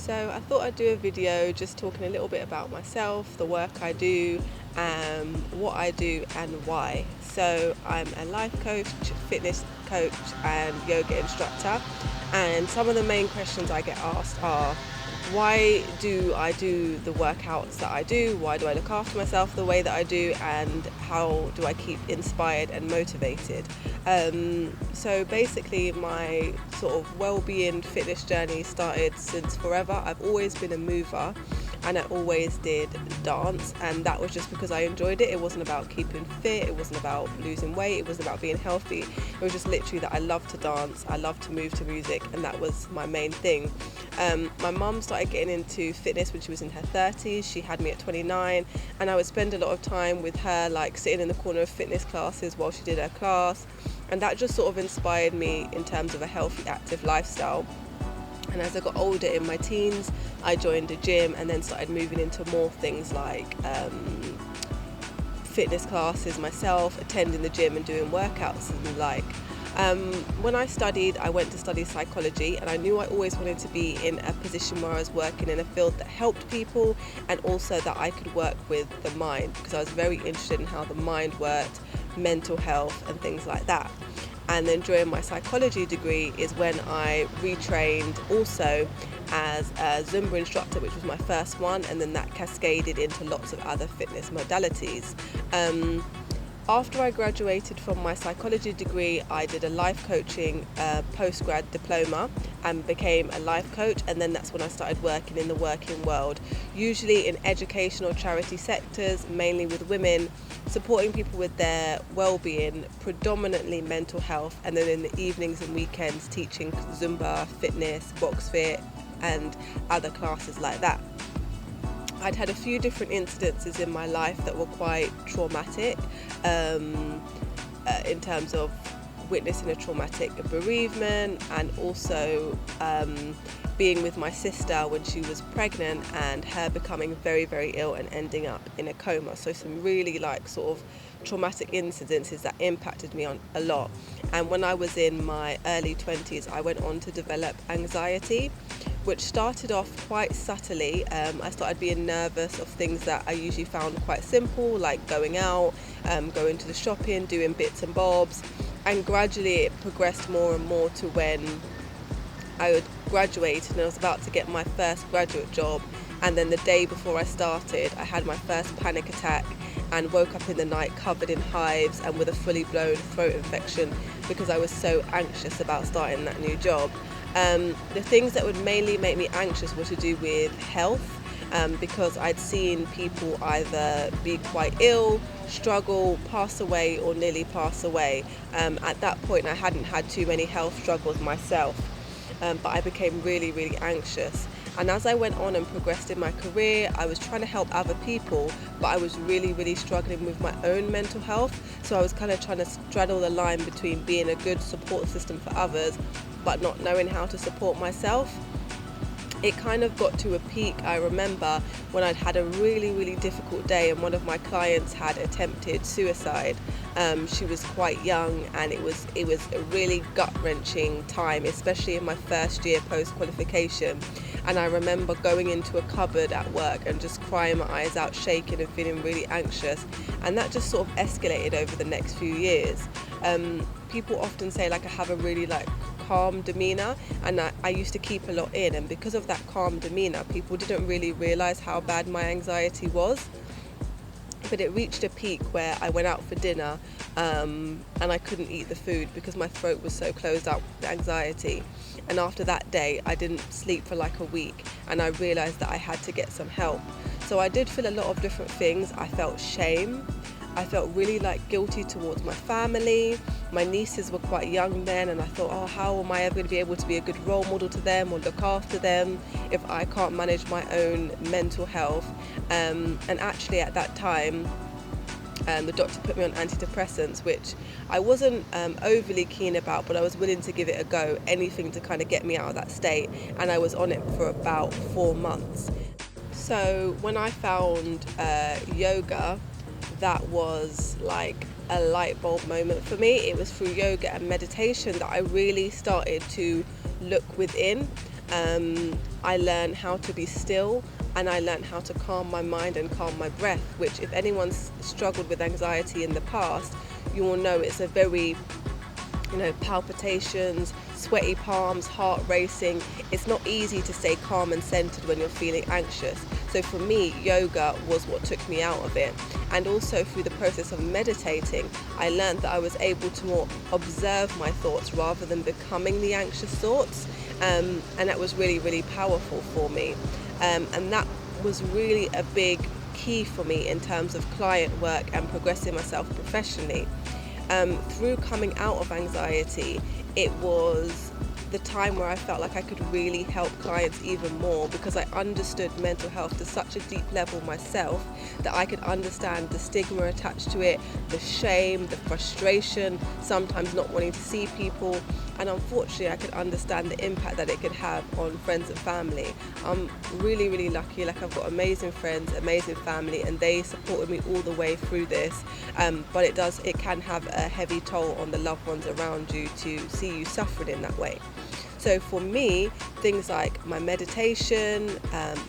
So I thought I'd do a video just talking a little bit about myself, the work I do, what I do and why. So I'm a life coach, fitness coach and yoga instructor, and some of the main questions I get asked are: why do I do the workouts that I do? Why do I look after myself the way that I do? And how do I keep inspired and motivated? So basically my sort of well-being fitness journey started since forever. I've always been a mover and I always did dance, and that was just because I enjoyed it. It wasn't about keeping fit, it wasn't about losing weight, it wasn't about being healthy. It was just literally that I love to dance, I love to move to music, and that was my main thing. My mum started getting into fitness when she was in her 30s. She had me at 29, and I would spend a lot of time with her, like sitting in the corner of fitness classes while she did her class, and that just sort of inspired me in terms of a healthy, active lifestyle. And as I got older in my teens, I joined a gym and then started moving into more things like fitness classes myself, attending the gym and doing workouts and the like. When I studied, I went to study psychology, and I knew I always wanted to be in a position where I was working in a field that helped people, and also that I could work with the mind, because I was very interested in how the mind worked, mental health and things like that. And then during my psychology degree is when I retrained also as a Zumba instructor, which was my first one, and then that cascaded into lots of other fitness modalities. After I graduated from my psychology degree, I did a life coaching postgrad diploma and became a life coach, and then that's when I started working in the working world, usually in educational charity sectors, mainly with women, supporting people with their well-being, predominantly mental health, and then in the evenings and weekends teaching Zumba, fitness, box fit and other classes like that. I'd had a few different incidences in my life that were quite traumatic, in terms of witnessing a traumatic bereavement, and also being with my sister when she was pregnant and her becoming very, very ill and ending up in a coma. So some really sort of traumatic incidences that impacted me on a lot. And when I was in my early 20s, I went on to develop anxiety, which started off quite subtly. I started being nervous of things that I usually found quite simple, like going out, going to the shopping, doing bits and bobs, and gradually it progressed more and more to when I would graduate and I was about to get my first graduate job, and then the day before I started I had my first panic attack and woke up in the night covered in hives and with a fully blown throat infection because I was so anxious about starting that new job. The things that would mainly make me anxious were to do with health, because I'd seen people either be quite ill, struggle, pass away or nearly pass away. At that point I hadn't had too many health struggles myself, but I became really, really anxious. And as I went on and progressed in my career, I was trying to help other people, but I was really, really struggling with my own mental health. So I was kind of trying to straddle the line between being a good support system for others, but not knowing how to support myself. It kind of got to a peak, I remember, when I'd had a really, really difficult day and one of my clients had attempted suicide. She was quite young, and it was a really gut-wrenching time, especially in my first year post-qualification. And I remember going into a cupboard at work and just crying my eyes out, shaking and feeling really anxious. And that just sort of escalated over the next few years. People often say I have a really calm demeanour, and I used to keep a lot in, and because of that calm demeanour people didn't really realise how bad my anxiety was. But it reached a peak where I went out for dinner and I couldn't eat the food because my throat was so closed up with anxiety. And after that day I didn't sleep for a week, and I realised that I had to get some help. So I did feel a lot of different things. I felt shame, I felt really guilty towards my family. My nieces were quite young then, and I thought, oh, how am I ever going to be able to be a good role model to them or look after them if I can't manage my own mental health? And actually at that time the doctor put me on antidepressants, which I wasn't overly keen about, but I was willing to give it a go, anything to kind of get me out of that state, and I was on it for about 4 months. So when I found yoga, that was a light bulb moment for me. It was through yoga and meditation that I really started to look within I learned how to be still, and I learned how to calm my mind and calm my breath, which if anyone's struggled with anxiety in the past, you will know it's a very, palpitations, sweaty palms, heart racing. It's not easy to stay calm and centered when you're feeling anxious. So for me, yoga was what took me out of it. And also through the process of meditating, I learned that I was able to more observe my thoughts rather than becoming the anxious thoughts. And that was really, really powerful for me. And that was really a big key for me in terms of client work and progressing myself professionally. Through coming out of anxiety, it was the time where I felt like I could really help clients even more, because I understood mental health to such a deep level myself that I could understand the stigma attached to it, the shame, the frustration, sometimes not wanting to see people, and unfortunately I could understand the impact that it could have on friends and family. I'm really, really lucky. Like, I've got amazing friends, amazing family, and they supported me all the way through this, but it can have a heavy toll on the loved ones around you to see you suffering in that way. So for me, things like my meditation,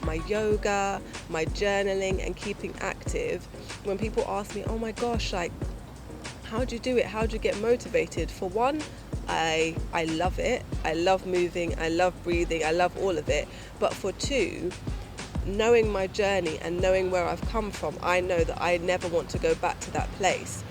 my yoga, my journaling and keeping active, when people ask me, oh my gosh, like, how do you do it? How do you get motivated? For one, I love it. I love moving. I love breathing. I love all of it. But for two, knowing my journey and knowing where I've come from, I know that I never want to go back to that place.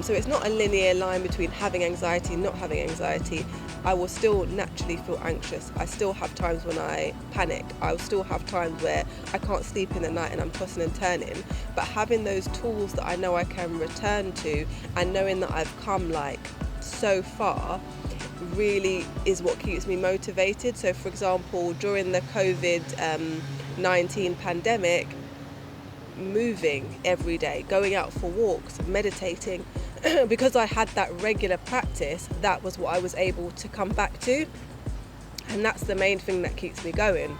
So it's not a linear line between having anxiety and not having anxiety. I will still naturally feel anxious. I still have times when I panic. I will still have times where I can't sleep in the night and I'm tossing and turning. But having those tools that I know I can return to, and knowing that I've come so far, really is what keeps me motivated. So for example, during the COVID-19 pandemic, moving every day, going out for walks, meditating, because I had that regular practice, that was what I was able to come back to, and that's the main thing that keeps me going.